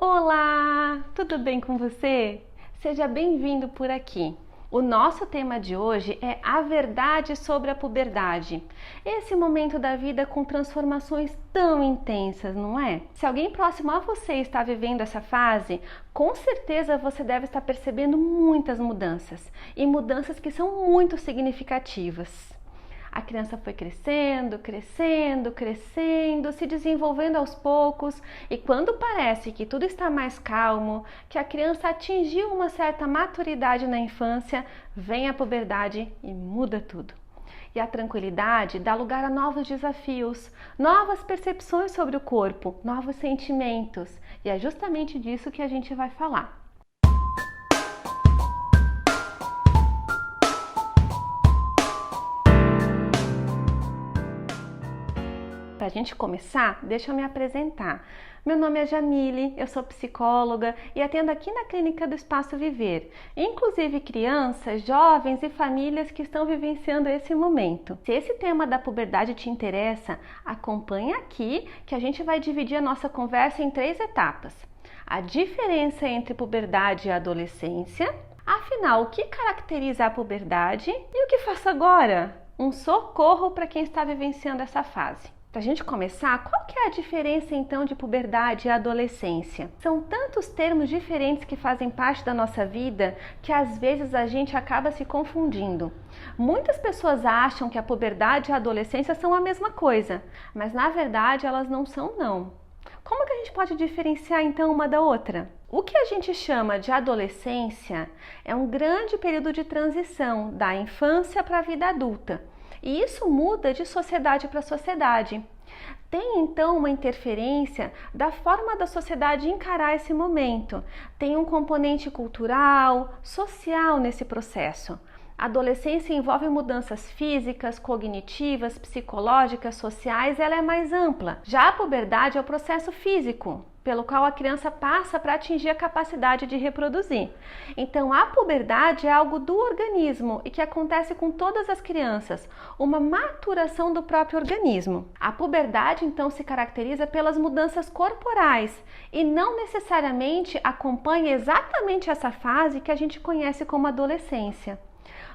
Olá, tudo bem com você? Seja bem-vindo por aqui. O nosso tema de hoje é a verdade sobre a puberdade. Esse momento da vida com transformações tão intensas, não é? Se alguém próximo a você está vivendo essa fase, com certeza você deve estar percebendo muitas mudanças e mudanças que são muito significativas. A criança foi crescendo, se desenvolvendo aos poucos, e quando parece que tudo está mais calmo, que a criança atingiu uma certa maturidade na infância, vem a puberdade e muda tudo. E a tranquilidade dá lugar a novos desafios, novas percepções sobre o corpo, novos sentimentos, e é justamente disso que a gente vai falar. Para a gente começar, deixa eu me apresentar. Meu nome é Jamile, eu sou psicóloga e atendo aqui na Clínica do Espaço Viver, inclusive crianças, jovens e famílias que estão vivenciando esse momento. Se esse tema da puberdade te interessa, acompanha aqui que a gente vai dividir a nossa conversa em 3 etapas. A diferença entre puberdade e adolescência, afinal, o que caracteriza a puberdade e o que faço agora? Um socorro para quem está vivenciando essa fase. Para a gente começar, qual que é a diferença então de puberdade e adolescência? São tantos termos diferentes que fazem parte da nossa vida que às vezes a gente acaba se confundindo. Muitas pessoas acham que a puberdade e a adolescência são a mesma coisa, mas na verdade elas não são não. Como que a gente pode diferenciar então uma da outra? O que a gente chama de adolescência é um grande período de transição da infância para a vida adulta. E isso muda de sociedade para sociedade. Tem então uma interferência da forma da sociedade encarar esse momento. Tem um componente cultural, social nesse processo. A adolescência envolve mudanças físicas, cognitivas, psicológicas, sociais, ela é mais ampla. Já a puberdade é o processo físico, pelo qual a criança passa para atingir a capacidade de reproduzir. Então, a puberdade é algo do organismo e que acontece com todas as crianças, uma maturação do próprio organismo. A puberdade, então, se caracteriza pelas mudanças corporais e não necessariamente acompanha exatamente essa fase que a gente conhece como adolescência.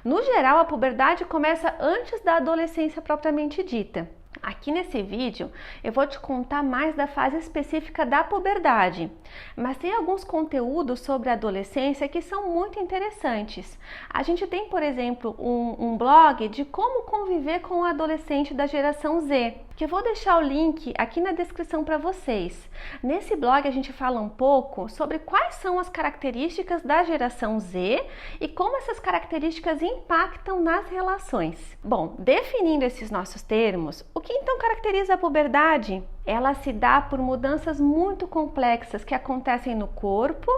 No geral, a puberdade começa antes da adolescência propriamente dita. Aqui nesse vídeo eu vou te contar mais da fase específica da puberdade, mas tem alguns conteúdos sobre a adolescência que são muito interessantes. A gente tem, por exemplo, um blog de como conviver com o adolescente da geração Z, que eu vou deixar o link aqui na descrição para vocês. Nesse blog a gente fala um pouco sobre quais são as características da geração Z e como essas características impactam nas relações. Bom, definindo esses nossos termos, o que então caracteriza a puberdade? Ela se dá por mudanças muito complexas que acontecem no corpo,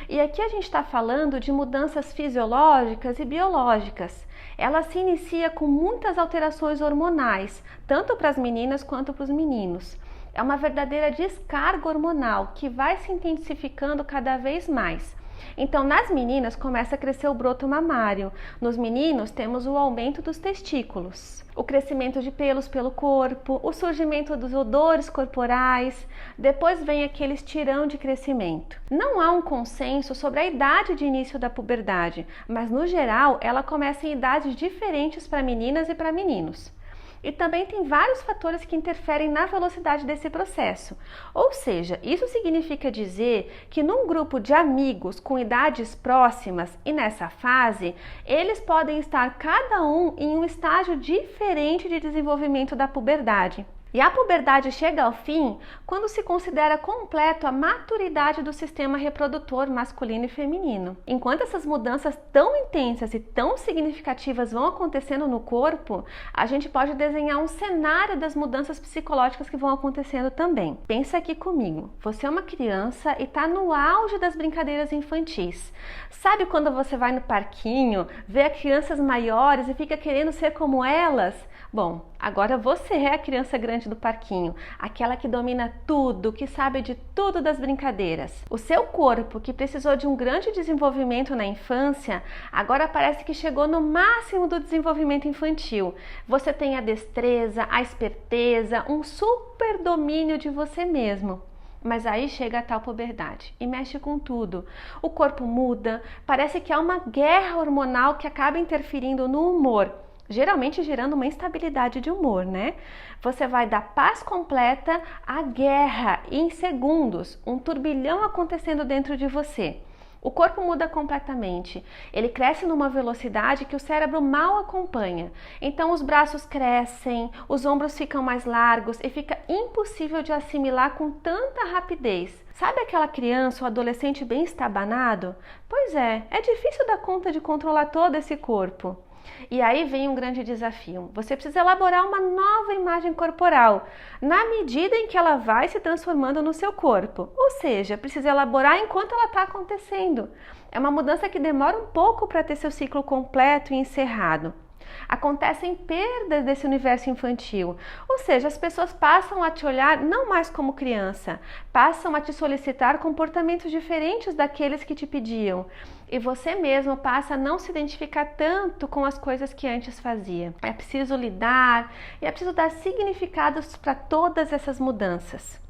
e aqui a gente está falando de mudanças fisiológicas e biológicas. Ela se inicia com muitas alterações hormonais, tanto para as meninas quanto para os meninos. É uma verdadeira descarga hormonal que vai se intensificando cada vez mais. Então, nas meninas começa a crescer o broto mamário, nos meninos temos o aumento dos testículos, o crescimento de pelos pelo corpo, o surgimento dos odores corporais, depois vem aquele estirão de crescimento. Não há um consenso sobre a idade de início da puberdade, mas no geral ela começa em idades diferentes para meninas e para meninos. E também tem vários fatores que interferem na velocidade desse processo. Ou seja, isso significa dizer que num grupo de amigos com idades próximas e nessa fase, eles podem estar cada um em um estágio diferente de desenvolvimento da puberdade. E a puberdade chega ao fim quando se considera completo a maturidade do sistema reprodutor masculino e feminino. Enquanto essas mudanças tão intensas e tão significativas vão acontecendo no corpo, a gente pode desenhar um cenário das mudanças psicológicas que vão acontecendo também. Pensa aqui comigo, você é uma criança e está no auge das brincadeiras infantis. Sabe quando você vai no parquinho, vê crianças maiores e fica querendo ser como elas? Bom, agora você é a criança grande do parquinho, aquela que domina tudo, que sabe de tudo das brincadeiras. O seu corpo, que precisou de um grande desenvolvimento na infância, agora parece que chegou no máximo do desenvolvimento infantil. Você tem a destreza, a esperteza, um super domínio de você mesmo. Mas aí chega a tal puberdade e mexe com tudo. O corpo muda, parece que há uma guerra hormonal que acaba interferindo no humor, geralmente gerando uma instabilidade de humor, né? Você vai da paz completa à guerra em segundos, um turbilhão acontecendo dentro de você. O corpo muda completamente, ele cresce numa velocidade que o cérebro mal acompanha. Então os braços crescem, os ombros ficam mais largos e fica impossível de assimilar com tanta rapidez. Sabe aquela criança ou adolescente bem estabanado? Pois é difícil dar conta de controlar todo esse corpo. E aí vem um grande desafio. Você precisa elaborar uma nova imagem corporal, na medida em que ela vai se transformando no seu corpo. Ou seja, precisa elaborar enquanto ela está acontecendo. É uma mudança que demora um pouco para ter seu ciclo completo e encerrado. Acontecem perdas desse universo infantil, ou seja, as pessoas passam a te olhar não mais como criança, passam a te solicitar comportamentos diferentes daqueles que te pediam, e você mesmo passa a não se identificar tanto com as coisas que antes fazia. É preciso lidar e é preciso dar significados para todas essas mudanças.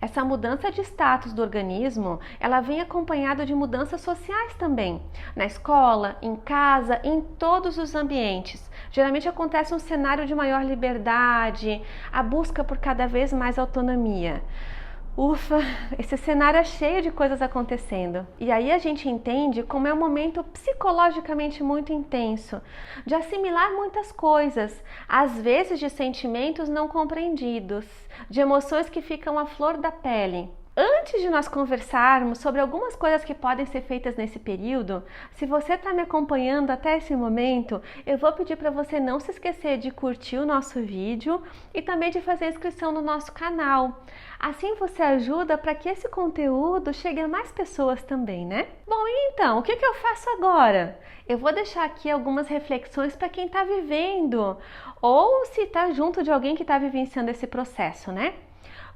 Essa mudança de status do organismo, ela vem acompanhada de mudanças sociais também. Na escola, em casa, em todos os ambientes. Geralmente acontece um cenário de maior liberdade, a busca por cada vez mais autonomia. Ufa, esse cenário é cheio de coisas acontecendo. E aí a gente entende como é um momento psicologicamente muito intenso, de assimilar muitas coisas, às vezes de sentimentos não compreendidos, de emoções que ficam à flor da pele. Antes de nós conversarmos sobre algumas coisas que podem ser feitas nesse período, se você está me acompanhando até esse momento, eu vou pedir para você não se esquecer de curtir o nosso vídeo e também de fazer inscrição no nosso canal. Assim você ajuda para que esse conteúdo chegue a mais pessoas também, né? Bom, e então, o que eu faço agora? Eu vou deixar aqui algumas reflexões para quem está vivendo ou se está junto de alguém que está vivenciando esse processo, né?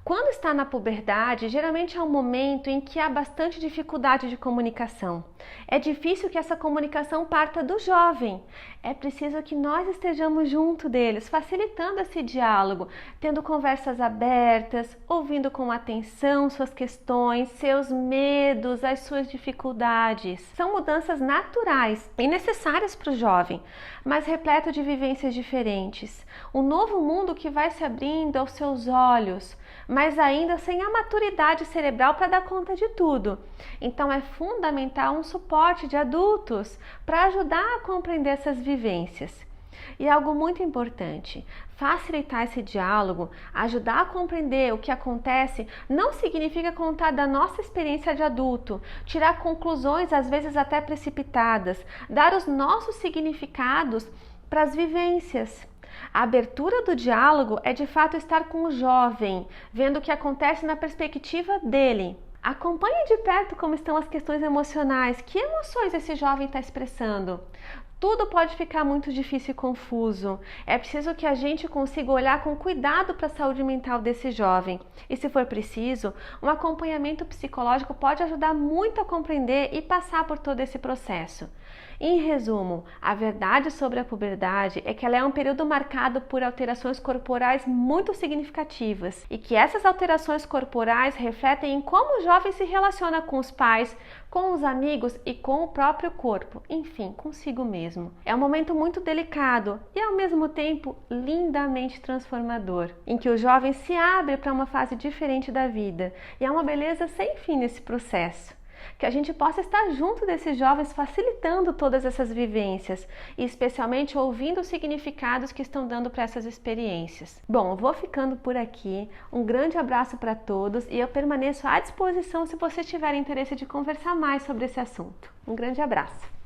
Quando está na puberdade, geralmente é um momento em que há bastante dificuldade de comunicação. É difícil que essa comunicação parta do jovem. É preciso que nós estejamos junto deles, facilitando esse diálogo, tendo conversas abertas, ouvindo com atenção suas questões, seus medos, as suas dificuldades. São mudanças naturais e necessárias para o jovem, mas repleto de vivências diferentes. Um novo mundo que vai se abrindo aos seus olhos, mas ainda sem a maturidade cerebral para dar conta de tudo. Então é fundamental um suporte de adultos para ajudar a compreender essas vivências. E algo muito importante, facilitar esse diálogo, ajudar a compreender o que acontece, não significa contar da nossa experiência de adulto, tirar conclusões às vezes até precipitadas, dar os nossos significados para as vivências. A abertura do diálogo é de fato estar com o jovem, vendo o que acontece na perspectiva dele. Acompanhe de perto como estão as questões emocionais, que emoções esse jovem está expressando. Tudo pode ficar muito difícil e confuso. É preciso que a gente consiga olhar com cuidado para a saúde mental desse jovem. E se for preciso, um acompanhamento psicológico pode ajudar muito a compreender e passar por todo esse processo. Em resumo, a verdade sobre a puberdade é que ela é um período marcado por alterações corporais muito significativas e que essas alterações corporais refletem em como o jovem se relaciona com os pais, com os amigos e com o próprio corpo, enfim, consigo mesmo. É um momento muito delicado e ao mesmo tempo lindamente transformador, em que o jovem se abre para uma fase diferente da vida e há uma beleza sem fim nesse processo. Que a gente possa estar junto desses jovens facilitando todas essas vivências e especialmente ouvindo os significados que estão dando para essas experiências. Bom, eu vou ficando por aqui, um grande abraço para todos e eu permaneço à disposição se você tiver interesse de conversar mais sobre esse assunto. Um grande abraço!